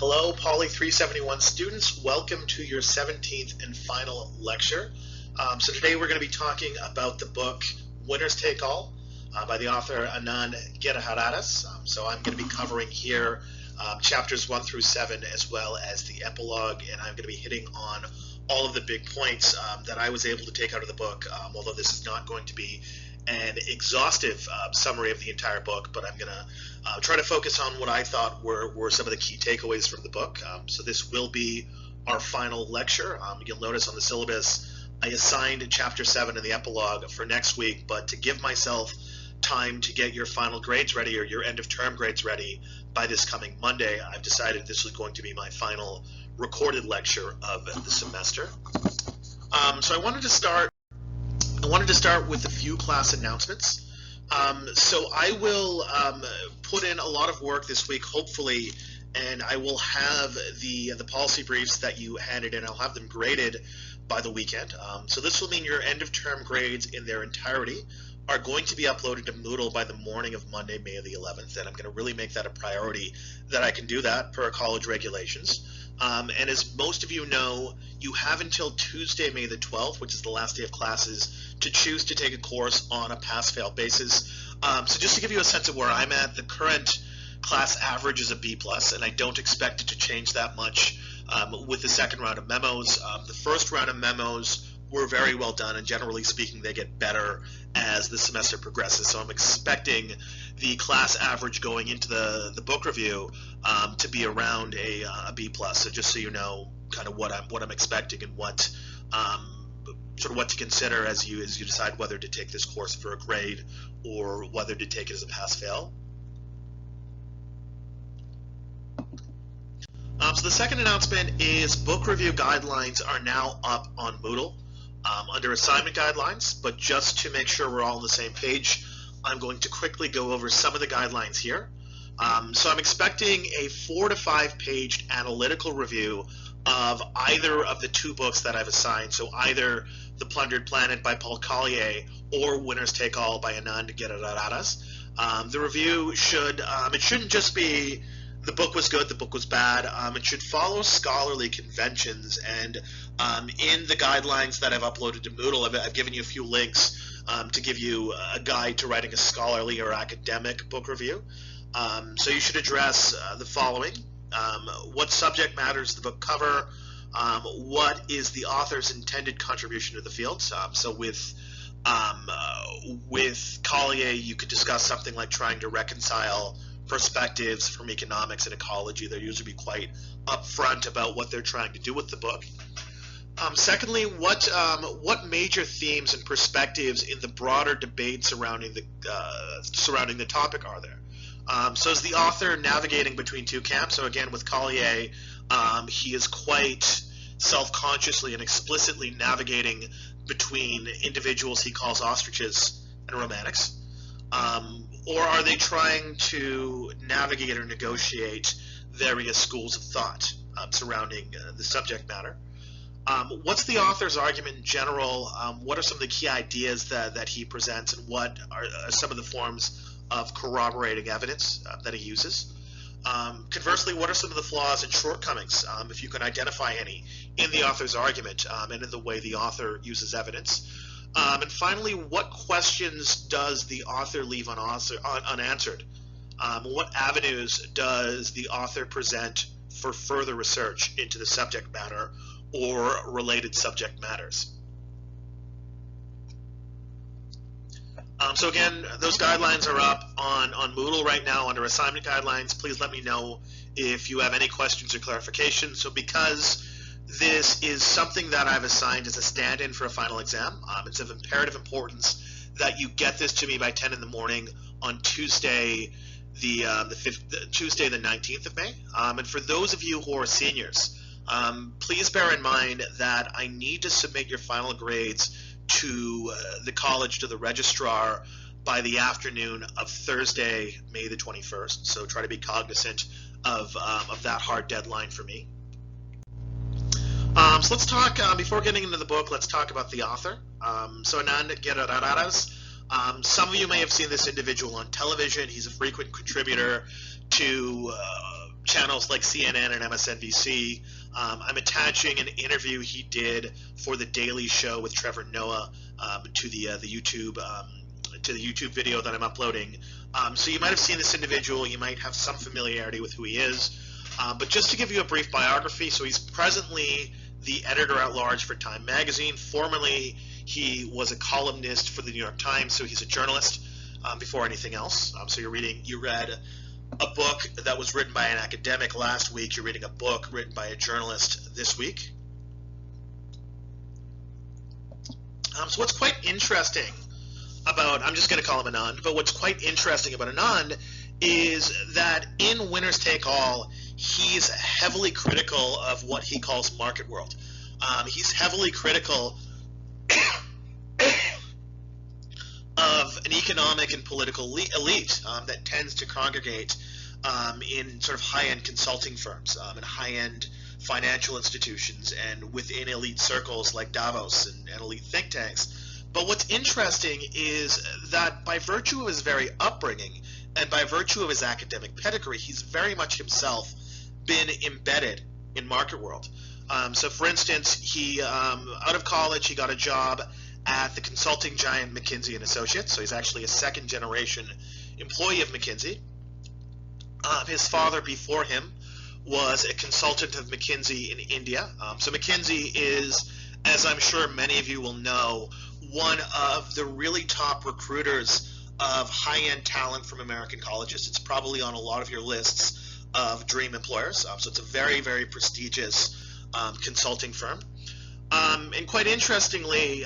Hello, POL371 students. Welcome to your 17th and final lecture. So today we're going to be talking about the book Winners Take All by the author Anand Giridharadas. So I'm going to be covering here chapters 1 through 7 as well as the epilogue, and I'm going to be hitting on all of the big points that I was able to take out of the book, although this is not going to be an exhaustive summary of the entire book, but I'm going to try to focus on what I thought were some of the key takeaways from the book. So this will be our final lecture. You'll notice on the syllabus I assigned chapter 7 and the epilogue for next week, but to give myself time to get your final grades ready or your end of term grades ready by this coming Monday, I've decided this was going to be my final recorded lecture of the semester. So I wanted to start with a few class announcements. So I will put in a lot of work this week, hopefully, and I will have the policy briefs that you handed in. I'll have them graded by the weekend. So this will mean your end of term grades in their entirety are going to be uploaded to Moodle by the morning of Monday, May the 11th, and I'm going to really make that a priority that I can do that per college regulations. And as most of you know, you have until Tuesday, May the 12th, which is the last day of classes, to choose to take a course on a pass-fail basis. So just to give you a sense of where I'm at, the current class average is a B+, and I don't expect it to change that much with the second round of memos. The first round of memos were very well done, and generally speaking, they get better as the semester progresses. So I'm expecting the class average going into the book review to be around a B+. So just so you know, kind of what I'm expecting and what sort of what to consider as you decide whether to take this course for a grade or whether to take it as a pass-fail. So the second announcement is book review guidelines are now up on Moodle under assignment guidelines, but just to make sure we're all on the same page, I'm going to quickly go over some of the guidelines here. So I'm expecting a 4 to 5 page analytical review of either of the two books that I've assigned, so either The Plundered Planet by Paul Collier or Winners Take All by Anand Giridharadas. The review should, it shouldn't just be the book was good, the book was bad. It should follow scholarly conventions, and in the guidelines that I've uploaded to Moodle, I've given you a few links to give you a guide to writing a scholarly or academic book review. So you should address the following. What subject matters the book cover? What is the author's intended contribution to the field? So with Collier, you could discuss something like trying to reconcile perspectives from economics and ecology. They'll usually be quite upfront about what they're trying to do with the book. Secondly, what major themes and perspectives in the broader debate surrounding the topic are there? So is the author navigating between two camps? So again, with Collier, he is quite self-consciously and explicitly navigating between individuals he calls ostriches and romantics. Or are they trying to navigate or negotiate various schools of thought surrounding the subject matter? What's the author's argument in general? What are some of the key ideas that he presents, and what are some of the forms of corroborating evidence that he uses? Conversely, what are some of the flaws and shortcomings, if you can identify any, in the author's argument and in the way the author uses evidence? And finally, what questions does the author leave unanswered? What avenues does the author present for further research into the subject matter or related subject matters? So again, those guidelines are up on Moodle right now under assignment guidelines. Please let me know if you have any questions or clarifications. So because this is something that I've assigned as a stand-in for a final exam, it's of imperative importance that you get this to me by 10 in the morning on Tuesday, the 19th of May. And for those of you who are seniors, please bear in mind that I need to submit your final grades to the college, to the registrar, by the afternoon of Thursday, May the 21st. So try to be cognizant of that hard deadline for me. So let's talk, before getting into the book, let's talk about the author. So Anand Giridharadas, some of you may have seen this individual on television. He's a frequent contributor to channels like CNN and MSNBC. I'm attaching an interview he did for The Daily Show with Trevor Noah to the YouTube video that I'm uploading. So you might have seen this individual. You might have some familiarity with who he is. But just to give you a brief biography, so he's presently the editor-at-large for Time Magazine. Formerly, he was a columnist for the New York Times, so he's a journalist before anything else. So you read a book that was written by an academic last week. You're reading a book written by a journalist this week. So what's quite interesting about, I'm just going to call him Anand, but what's quite interesting about Anand is that in Winners Take All, he's heavily critical of what he calls market world. He's heavily critical of an economic and political elite that tends to congregate in sort of high-end consulting firms and high-end financial institutions and within elite circles like Davos and elite think tanks. But what's interesting is that by virtue of his very upbringing and by virtue of his academic pedigree, he's very much himself been embedded in market world. So for instance, he out of college, he got a job at the consulting giant McKinsey & Associates. So he's actually a second generation employee of McKinsey. His father before him was a consultant of McKinsey in India. So McKinsey is, as I'm sure many of you will know, one of the really top recruiters of high-end talent from American colleges. It's probably on a lot of your lists of dream employers. So it's a very, very prestigious consulting firm. And quite interestingly,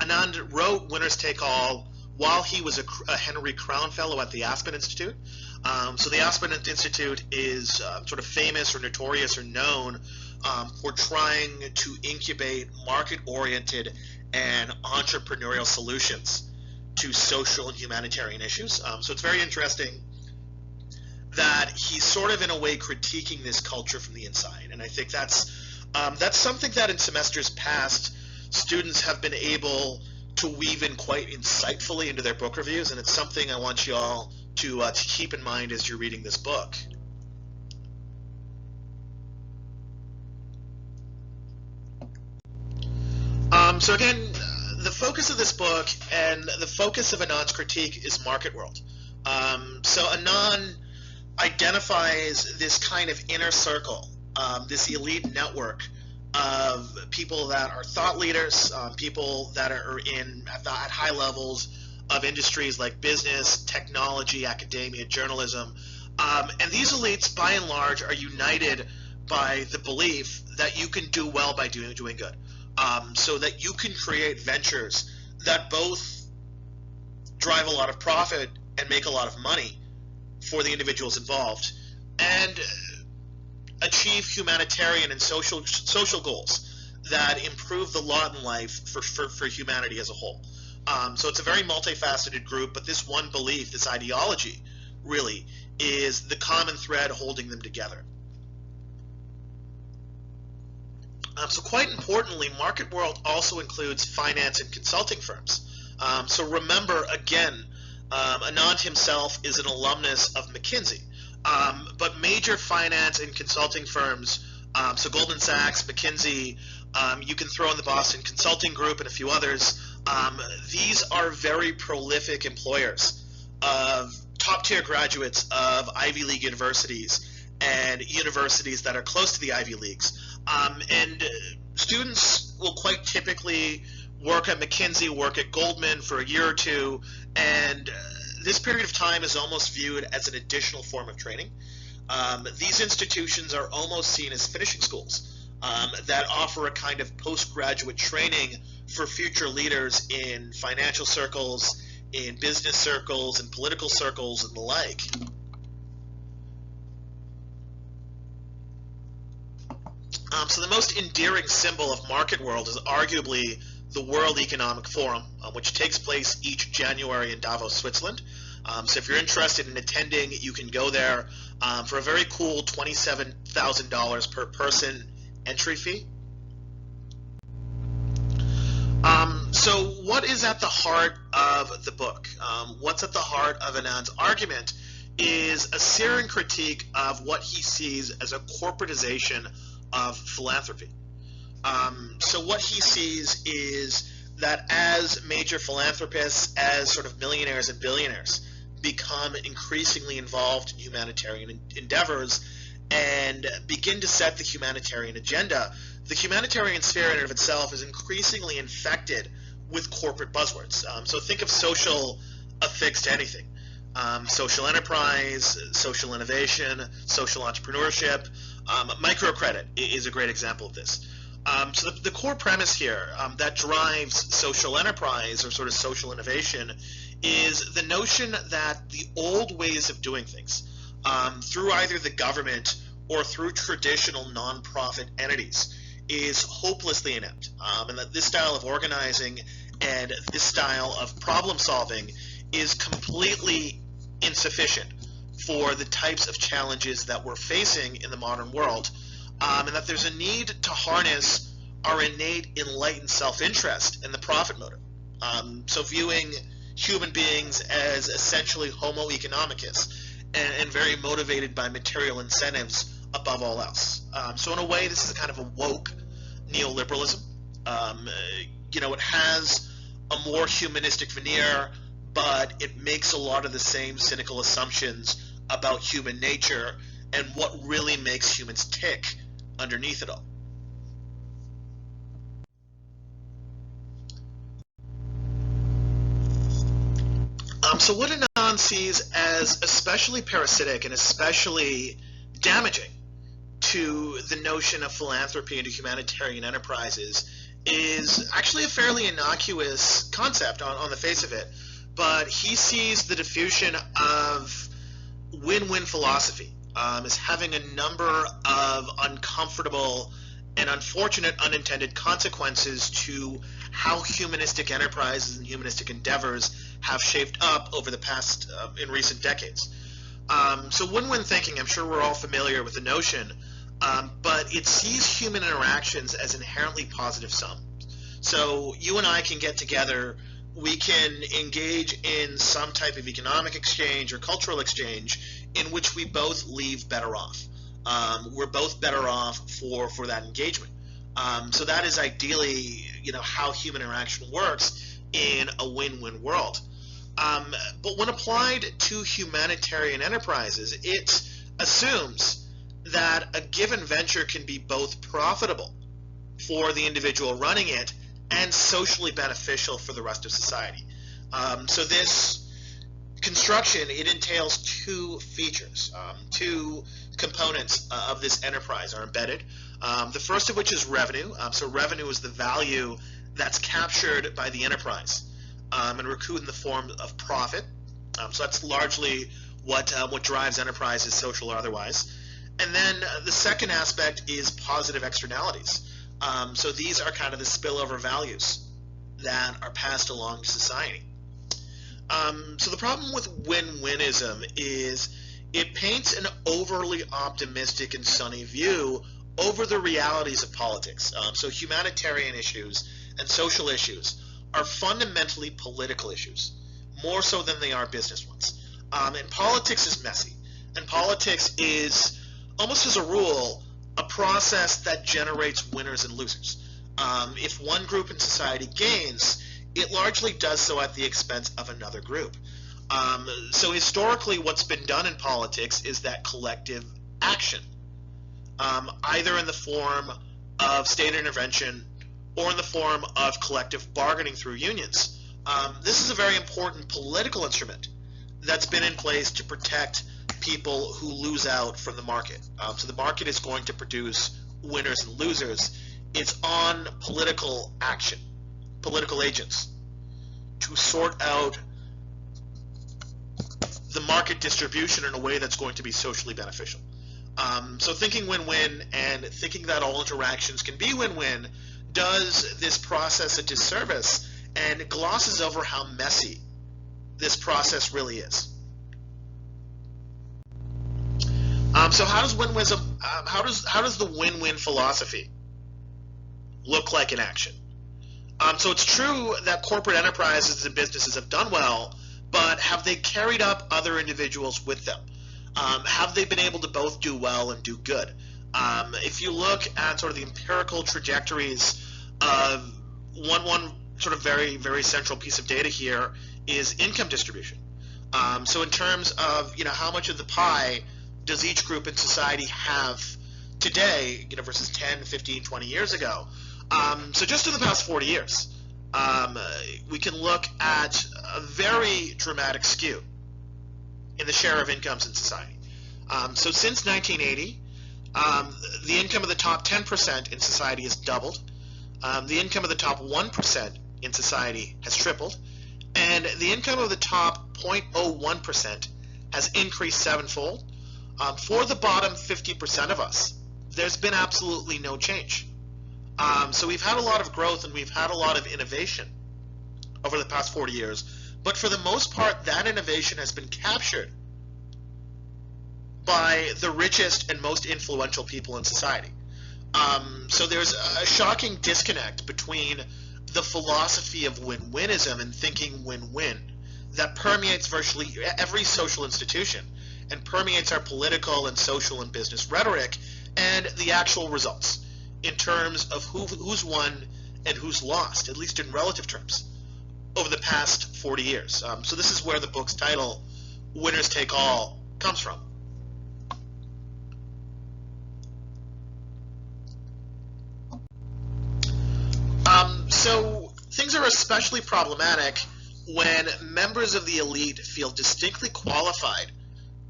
Anand wrote Winners Take All while he was a Henry Crown Fellow at the Aspen Institute. So the Aspen Institute is sort of famous or notorious or known for trying to incubate market-oriented and entrepreneurial solutions to social and humanitarian issues. So it's very interesting that he's sort of in a way critiquing this culture from the inside. And I think that's something that in semesters past students have been able to weave in quite insightfully into their book reviews, and it's something I want you all to keep in mind as you're reading this book. So again, the focus of this book and the focus of Anand's critique is market world. So Anand identifies this kind of inner circle, this elite network of people that are thought leaders, people that are at high levels of industries like business, technology, academia, journalism. And these elites, by and large, are united by the belief that you can do well by doing good. So that you can create ventures that both drive a lot of profit and make a lot of money for the individuals involved, and achieve humanitarian and social goals that improve the lot in life for humanity as a whole. So it's a very multifaceted group, but this one belief, this ideology, really is the common thread holding them together. So quite importantly, market world also includes finance and consulting firms. So remember, again, Anand himself is an alumnus of McKinsey, but major finance and consulting firms, so Goldman Sachs, McKinsey, you can throw in the Boston Consulting Group and a few others. These are very prolific employers of top-tier graduates of Ivy League universities and universities that are close to the Ivy Leagues. And students will quite typically work at McKinsey, work at Goldman for a year or two, and this period of time is almost viewed as an additional form of training. These institutions are almost seen as finishing schools that offer a kind of postgraduate training for future leaders in financial circles, in business circles, in political circles, and the like. So the most endearing symbol of market world is arguably the World Economic Forum, which takes place each January in Davos, Switzerland. So if you're interested in attending, you can go there for a very cool $27,000 per person entry fee. So what is at the heart of the book? What's at the heart of Anand's argument is a searing critique of what he sees as a corporatization of philanthropy. So what he sees is that as major philanthropists, as sort of millionaires and billionaires become increasingly involved in humanitarian endeavors and begin to set the humanitarian agenda, the humanitarian sphere in and of itself is increasingly infected with corporate buzzwords. So think of social affixed to anything. Social enterprise, social innovation, social entrepreneurship. Microcredit is a great example of this. So the core premise here that drives social enterprise or sort of social innovation is the notion that the old ways of doing things through either the government or through traditional nonprofit entities is hopelessly inept, and that this style of organizing and this style of problem solving is completely insufficient for the types of challenges that we're facing in the modern world, and that there's a need to harness our innate enlightened self-interest and the profit motive. So viewing human beings as essentially homo economicus and very motivated by material incentives above all else. So in a way, this is a kind of a woke neoliberalism. It has a more humanistic veneer, but it makes a lot of the same cynical assumptions about human nature and what really makes humans tick underneath it all. So what Anand sees as especially parasitic and especially damaging to the notion of philanthropy and to humanitarian enterprises is actually a fairly innocuous concept on the face of it, but he sees the diffusion of win-win philosophy as having a number of uncomfortable and unfortunate unintended consequences to how humanistic enterprises and humanistic endeavors have shaped up over the past, in recent decades. So win-win thinking, I'm sure we're all familiar with the notion, but it sees human interactions as inherently positive sum. So you and I can get together, we can engage in some type of economic exchange or cultural exchange in which we both leave better off. We're both better off for that engagement. So that is ideally, how human interaction works in a win-win world. But when applied to humanitarian enterprises, it assumes that a given venture can be both profitable for the individual running it and socially beneficial for the rest of society. So this construction, it entails two features, two components of this enterprise are embedded. The first of which is revenue. So revenue is the value that's captured by the enterprise and recouped in the form of profit. So that's largely what drives enterprises, social or otherwise. And then the second aspect is positive externalities. So these are kind of the spillover values that are passed along to society. So the problem with win-winism is it paints an overly optimistic and sunny view over the realities of politics. So humanitarian issues and social issues are fundamentally political issues, more so than they are business ones. And politics is messy. And politics is, almost as a rule, a process that generates winners and losers. If one group in society gains, it largely does so at the expense of another group. So historically, what's been done in politics is that collective action, either in the form of state intervention or in the form of collective bargaining through unions. This is a very important political instrument that's been in place to protect people who lose out from the market. So the market is going to produce winners and losers. It's on political action, political agents, to sort out the market distribution in a way that's going to be socially beneficial. So thinking win-win and thinking that all interactions can be win-win does this process a disservice and glosses over how messy this process really is. So how does how does the win-win philosophy look like in action? So it's true that corporate enterprises and businesses have done well but have they carried up other individuals with them? Have they been able to both do well and do good? If you look at sort of the empirical trajectories of one sort of very, very central piece of data here is income distribution. So in terms of, how much of the pie does each group in society have today, versus 10, 15, 20 years ago? So just in the past 40 years, we can look at a very dramatic skew in the share of incomes in society. So since 1980, the income of the top 10% in society has doubled. The income of the top 1% in society has tripled. And the income of the top 0.01% has increased sevenfold. For the bottom 50% of us, there's been absolutely no change. So we've had a lot of growth and we've had a lot of innovation over the past 40 years. But for the most part, that innovation has been captured by the richest and most influential people in society. So there's a shocking disconnect between the philosophy of win-winism and thinking win-win that permeates virtually every social institution and permeates our political and social and business rhetoric and the actual results in terms of who's won and who's lost, at least in relative terms, over the past 40 years. So this is where the book's title, Winners Take All, comes from. So things are especially problematic when members of the elite feel distinctly qualified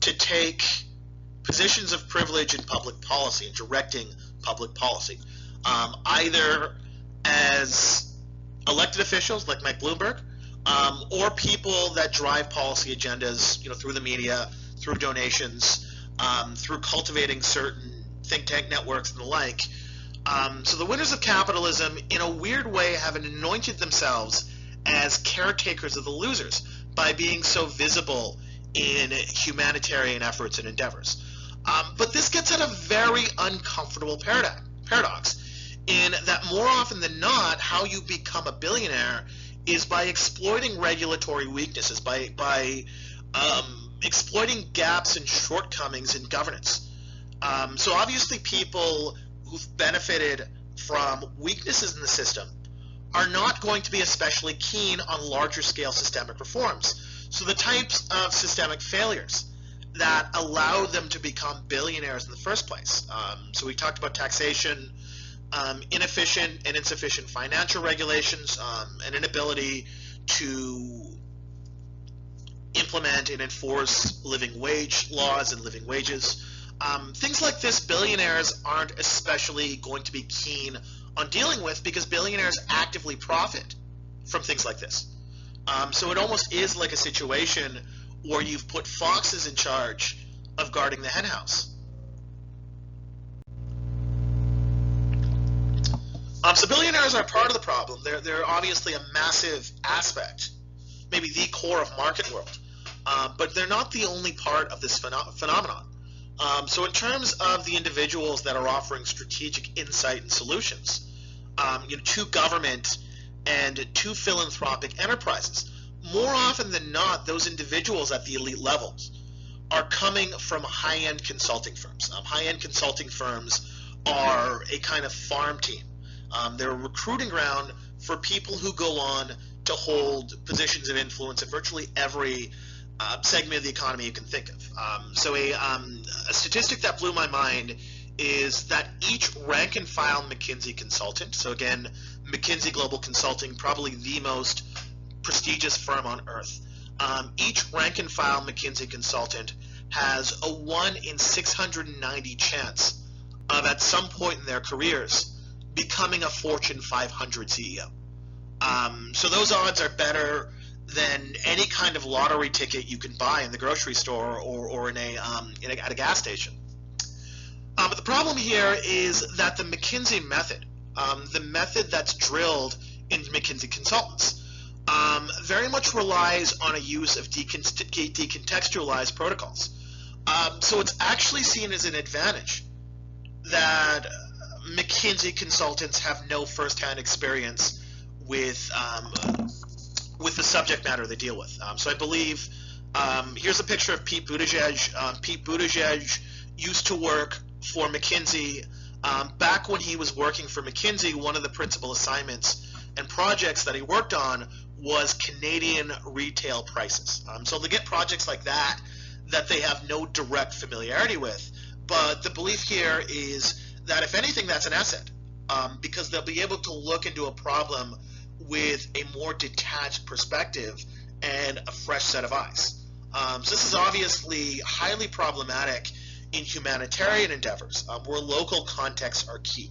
to take positions of privilege in public policy and directing public policy, either as elected officials like Mike Bloomberg, or people that drive policy agendas, through the media, through donations, through cultivating certain think tank networks and the like. So the winners of capitalism, in a weird way, have anointed themselves as caretakers of the losers by being so visible in humanitarian efforts and endeavors. But this gets at a very uncomfortable paradox, in that more often than not, how you become a billionaire is by exploiting regulatory weaknesses, by exploiting gaps and shortcomings in governance. So obviously people who've benefited from weaknesses in the system are not going to be especially keen on larger scale systemic reforms. So the types of systemic failures that allow them to become billionaires in the first place. So we talked about taxation, inefficient and insufficient financial regulations, an inability to implement and enforce living wage laws and living wages. Things like this, billionaires aren't especially going to be keen on dealing with because billionaires actively profit from things like this. So it almost is like a situation where you've put foxes in charge of guarding the henhouse. So billionaires are part of the problem. They're obviously a massive aspect, maybe the core of market world, but they're not the only part of this phenomenon. So in terms of the individuals that are offering strategic insight and solutions to government and to philanthropic enterprises, more often than not, those individuals at the elite levels are coming from high-end consulting firms. High-end consulting firms are a kind of farm team. They're a recruiting ground for people who go on to hold positions of influence in virtually every segment of the economy you can think of. So a statistic that blew my mind is that each rank and file McKinsey consultant, so again, McKinsey Global Consulting, probably the most prestigious firm on earth, each rank and file McKinsey consultant has a 1 in 690 chance of at some point in their careers becoming a Fortune 500 CEO. So those odds are better than any kind of lottery ticket you can buy in the grocery store or at a gas station. But the problem here is that the McKinsey method, the method that's drilled into McKinsey consultants, very much relies on a use of decontextualized protocols. So it's actually seen as an advantage that McKinsey consultants have no firsthand experience with with the subject matter they deal with. So I believe, here's a picture of Pete Buttigieg. Pete Buttigieg used to work for McKinsey. Back when he was working for McKinsey, one of the principal assignments and projects that he worked on was Canadian retail prices. So they get projects like that they have no direct familiarity with. But the belief here is that if anything, that's an asset, because they'll be able to look into a problem with a more detached perspective and a fresh set of eyes. So this is obviously highly problematic in humanitarian endeavors, where local contexts are key.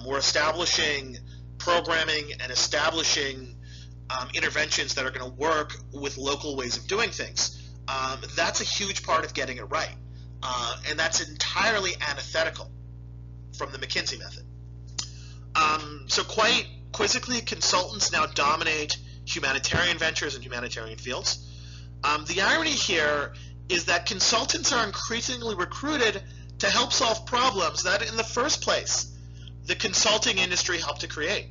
We're establishing programming and establishing interventions that are going to work with local ways of doing things. That's a huge part of getting it right, and that's entirely antithetical from the McKinsey method. So quite quizzically, consultants now dominate humanitarian ventures and humanitarian fields. The irony here is that consultants are increasingly recruited to help solve problems that in the first place the consulting industry helped to create.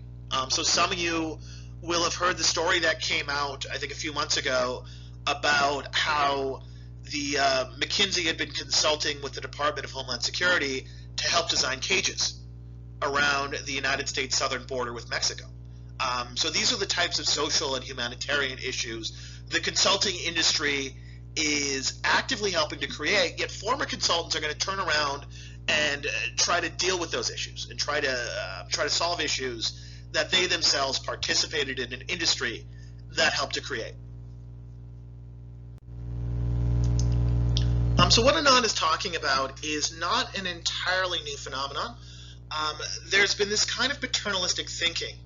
So some of you will have heard the story that came out, I think, a few months ago about how the McKinsey had been consulting with the Department of Homeland Security to help design cages around the United States southern border with Mexico. So these are the types of social and humanitarian issues the consulting industry is actively helping to create, yet former consultants are going to turn around and try to deal with those issues and try to solve issues that they themselves participated in an industry that helped to create. So what Anand is talking about is not an entirely new phenomenon. There's been this kind of paternalistic thinking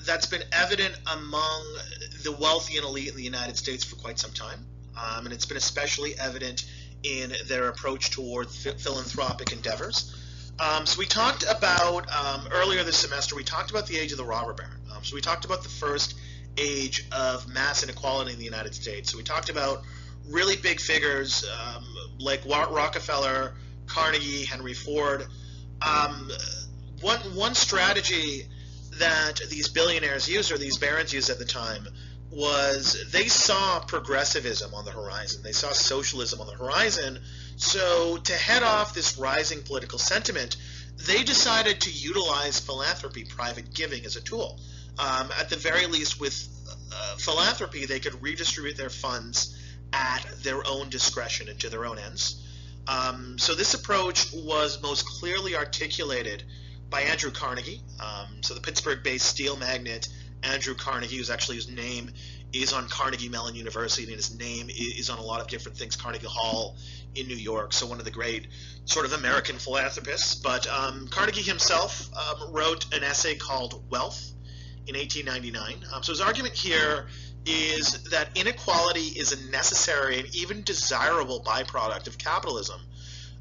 that's been evident among the wealthy and elite in the United States for quite some time. And it's been especially evident in their approach toward philanthropic endeavors. So we talked about, earlier this semester, we talked about the age of the robber baron. So we talked about the first age of mass inequality in the United States. So we talked about really big figures like Rockefeller, Carnegie, Henry Ford. One strategy that these billionaires used, or these barons used at the time, was they saw progressivism on the horizon. They saw socialism on the horizon. So to head off this rising political sentiment, they decided to utilize philanthropy, private giving, as a tool. At the very least, with philanthropy, they could redistribute their funds at their own discretion and to their own ends. So this approach was most clearly articulated by Andrew Carnegie. So the Pittsburgh-based steel magnate Andrew Carnegie, whose name is on Carnegie Mellon University, and his name is on a lot of different things, Carnegie Hall in New York, so one of the great sort of American philanthropists. But Carnegie himself wrote an essay called Wealth in 1899. So his argument here is that inequality is a necessary and even desirable byproduct of capitalism.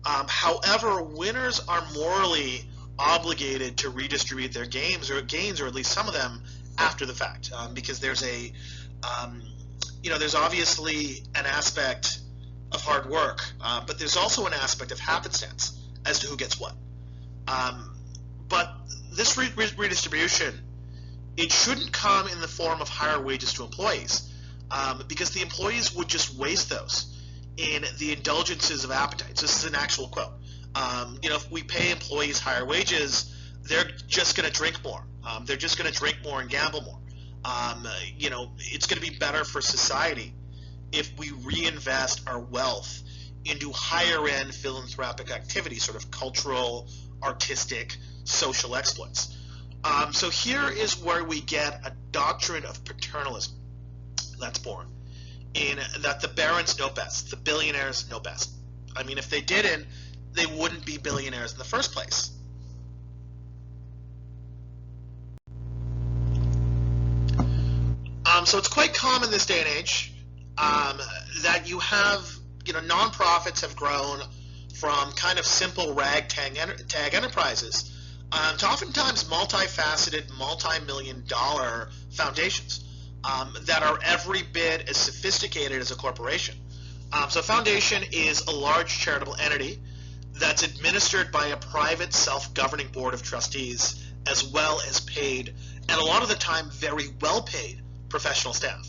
However, winners are morally obligated to redistribute their gains, or at least some of them, after the fact, because there's there's obviously an aspect of hard work, but there's also an aspect of happenstance as to who gets what. But this redistribution, it shouldn't come in the form of higher wages to employees, because the employees would just waste those in the indulgences of appetites. This is an actual quote. If we pay employees higher wages, they're just going to drink more. They're just going to drink more and gamble more. It's going to be better for society if we reinvest our wealth into higher end philanthropic activities, sort of cultural, artistic, social exploits. So here is where we get a doctrine of paternalism that's born, in that the barons know best, the billionaires know best. I mean, if they didn't, they wouldn't be billionaires in the first place. So it's quite common this day and age that you have, nonprofits have grown from kind of simple ragtag enterprises to oftentimes multifaceted, multi-million-dollar foundations that are every bit as sophisticated as a corporation. So a foundation is a large charitable entity that's administered by a private self-governing board of trustees, as well as paid, and a lot of the time very well paid, professional staff.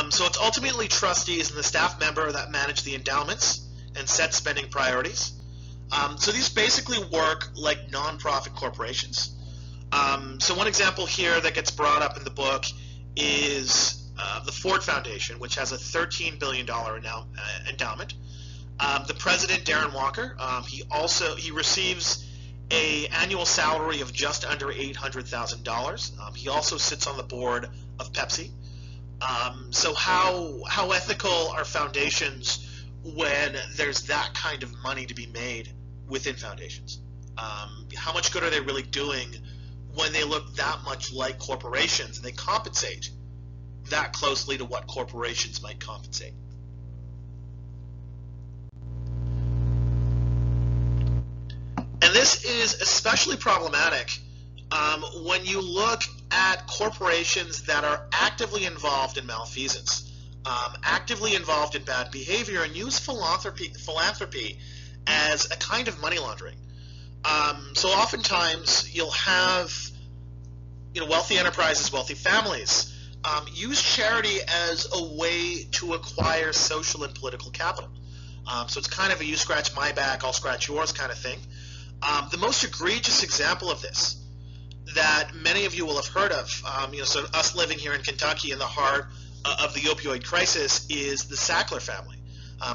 So it's ultimately trustees and the staff member that manage the endowments and set spending priorities. So these basically work like nonprofit corporations. So one example here that gets brought up in the book is the Ford Foundation, which has a $13 billion endowment. The president, Darren Walker, he receives an annual salary of just under $800,000. He also sits on the board of Pepsi. So how ethical are foundations when there's that kind of money to be made within foundations? How much good are they really doing when they look that much like corporations and they compensate that closely to what corporations might compensate? And this is especially problematic when you look at corporations that are actively involved in malfeasance, actively involved in bad behavior, and use philanthropy as a kind of money laundering. So oftentimes you'll have wealthy enterprises, wealthy families use charity as a way to acquire social and political capital. So it's kind of a you scratch my back, I'll scratch yours kind of thing. The most egregious example of this that many of you will have heard of, so us living here in Kentucky in the heart of the opioid crisis, is the Sackler family.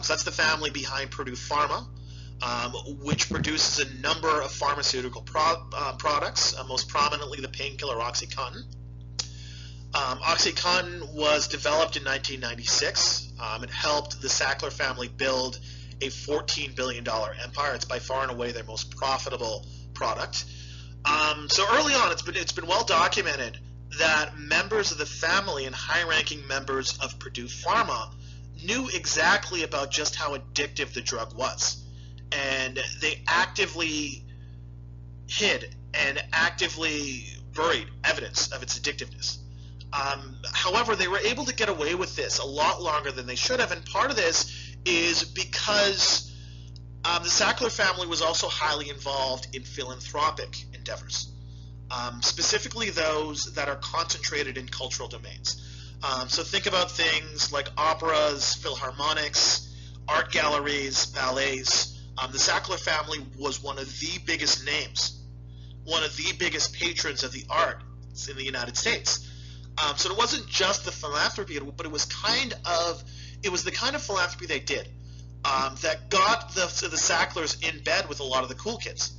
So that's the family behind Purdue Pharma, which produces a number of pharmaceutical products, most prominently the painkiller OxyContin. OxyContin was developed in 1996. It helped the Sackler family build a $14 billion empire. It's by far and away their most profitable product. So early on, it's been well documented that members of the family and high-ranking members of Purdue Pharma knew exactly about just how addictive the drug was, and they actively hid and actively buried evidence of its addictiveness. However, they were able to get away with this a lot longer than they should have, and part of this is because the Sackler family was also highly involved in philanthropic endeavors, specifically those that are concentrated in cultural domains. So think about things like operas, philharmonics, art galleries, ballets. The Sackler family was one of the biggest names, one of the biggest patrons of the arts in the United States. So it wasn't just the philanthropy, but it was the kind of philanthropy they did that got the Sacklers in bed with a lot of the cool kids,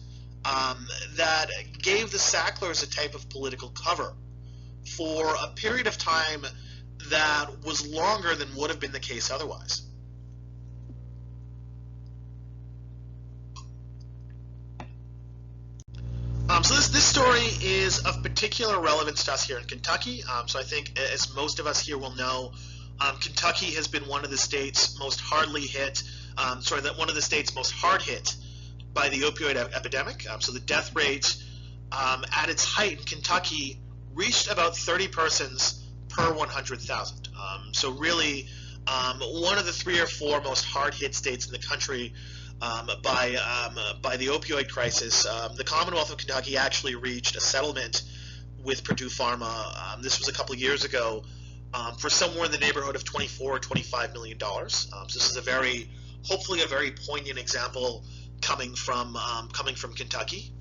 that gave the Sacklers a type of political cover for a period of time that was longer than would have been the case otherwise. So this story is of particular relevance to us here in Kentucky. So I think, as most of us here will know, Kentucky has been one of the states most hard hit by the opioid epidemic. So the death rate at its height in Kentucky reached about 30 persons per 100,000. So really one of the 3 or 4 most hard hit states in the country by the opioid crisis. The Commonwealth of Kentucky actually reached a settlement with Purdue Pharma. This was a couple of years ago for somewhere in the neighborhood of $24 or $25 million. So this is hopefully a very poignant example coming from Kentucky.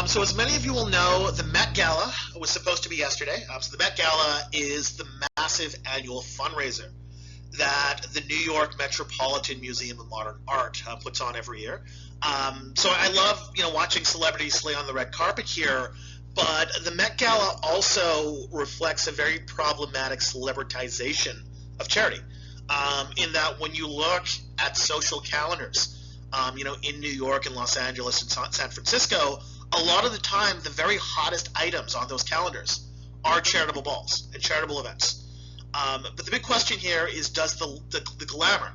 So as many of you will know, the Met Gala was supposed to be yesterday. So the Met Gala is the massive annual fundraiser that the New York Metropolitan Museum of Modern Art puts on every year. So I love watching celebrities slay on the red carpet here, but the Met Gala also reflects a very problematic celebritization of charity, in that when you look at social calendars, in New York and Los Angeles and San Francisco, a lot of the time the very hottest items on those calendars are charitable balls and charitable events. But the big question here is, does the glamour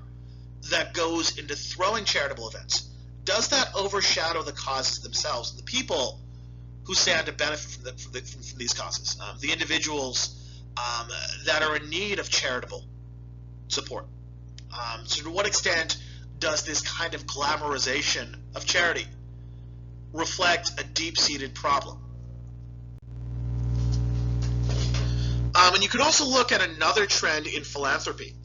that goes into throwing charitable events, does that overshadow the causes themselves, the people who stand to benefit from these causes, the individuals that are in need of charitable support? So to what extent does this kind of glamorization of charity reflect a deep-seated problem. And you could also look at another trend in philanthropy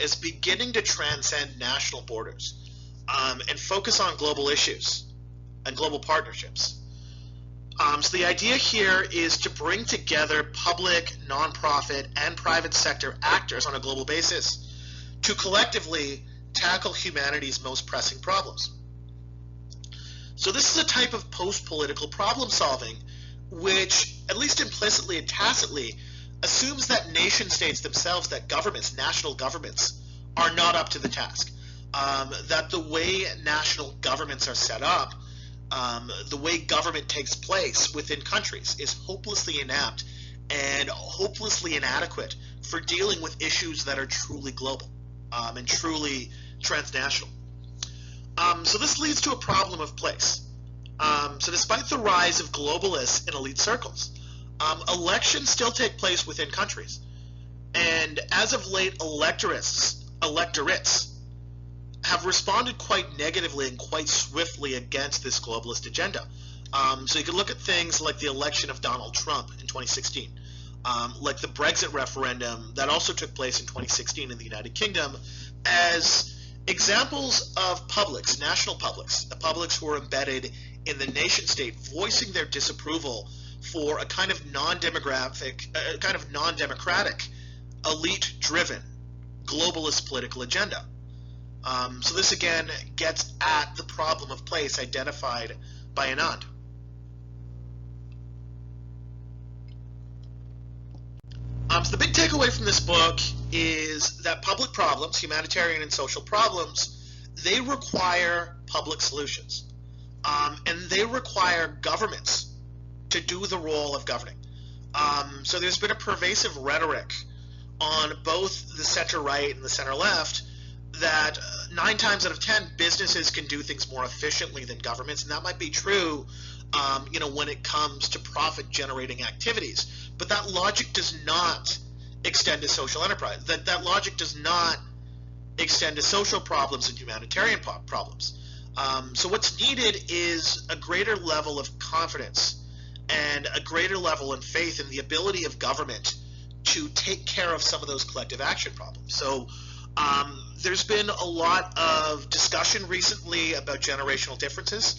as beginning to transcend national borders and focus on global issues and global partnerships. So the idea here is to bring together public, nonprofit, and private sector actors on a global basis to collectively tackle humanity's most pressing problems. So this is a type of post-political problem solving which, at least implicitly and tacitly, assumes that nation states themselves, that governments, national governments, are not up to the task. That the way national governments are set up, the way government takes place within countries is hopelessly inept and hopelessly inadequate for dealing with issues that are truly global and truly transnational. So this leads to a problem of place. So despite the rise of globalists in elite circles, elections still take place within countries. And as of late, electorates have responded quite negatively and quite swiftly against this globalist agenda. So you can look at things like the election of Donald Trump in 2016, like the Brexit referendum that also took place in 2016 in the United Kingdom, as examples of publics, national publics, the publics who are embedded in the nation state, voicing their disapproval for a kind of non-democratic, elite-driven, globalist political agenda. So this again gets at the problem of place identified by Anand. So the big takeaway from this book is that public problems, humanitarian and social problems, they require public solutions. And they require governments to do the role of governing. So there's been a pervasive rhetoric on both the center-right and the center-left that 9 times out of 10 businesses can do things more efficiently than governments, and that might be true when it comes to profit-generating activities. But that logic does not extend to social enterprise. That logic does not extend to social problems and humanitarian problems. So what's needed is a greater level of confidence and a greater level of faith in the ability of government to take care of some of those collective action problems. So there's been a lot of discussion recently about generational differences.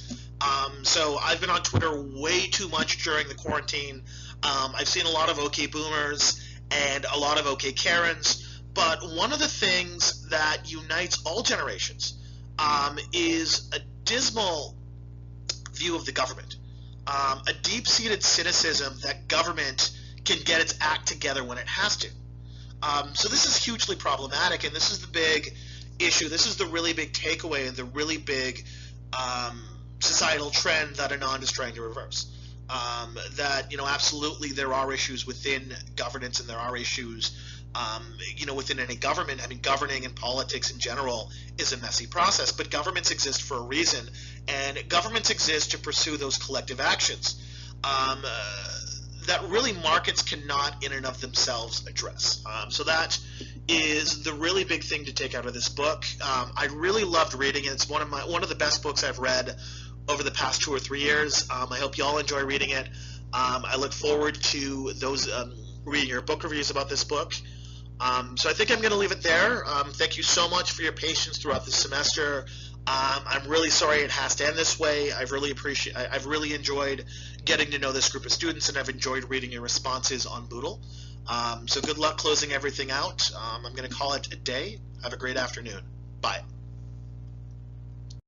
So I've been on Twitter way too much during the quarantine. I've seen a lot of OK Boomers and a lot of OK Karens. But one of the things that unites all generations is a dismal view of the government, a deep-seated cynicism that government can get its act together when it has to. So this is hugely problematic, and this is the big issue. This is the really big takeaway and the really big societal trend that Anand is trying to reverse. That absolutely there are issues within governance, and there are issues within any government. I mean, governing and politics in general is a messy process, but governments exist for a reason, and governments exist to pursue those collective actions that really markets cannot in and of themselves address. So that is the really big thing to take out of this book. I really loved reading it. It's one of the best books I've read over the past 2 or 3 years. I hope you all enjoy reading it. I look forward to those reading your book reviews about this book. So I think I'm going to leave it there. Thank you so much for your patience throughout this semester. I'm really sorry it has to end this way. I've really enjoyed getting to know this group of students, and I've enjoyed reading your responses on Boodle. So good luck closing everything out. I'm going to call it a day. Have a great afternoon. Bye.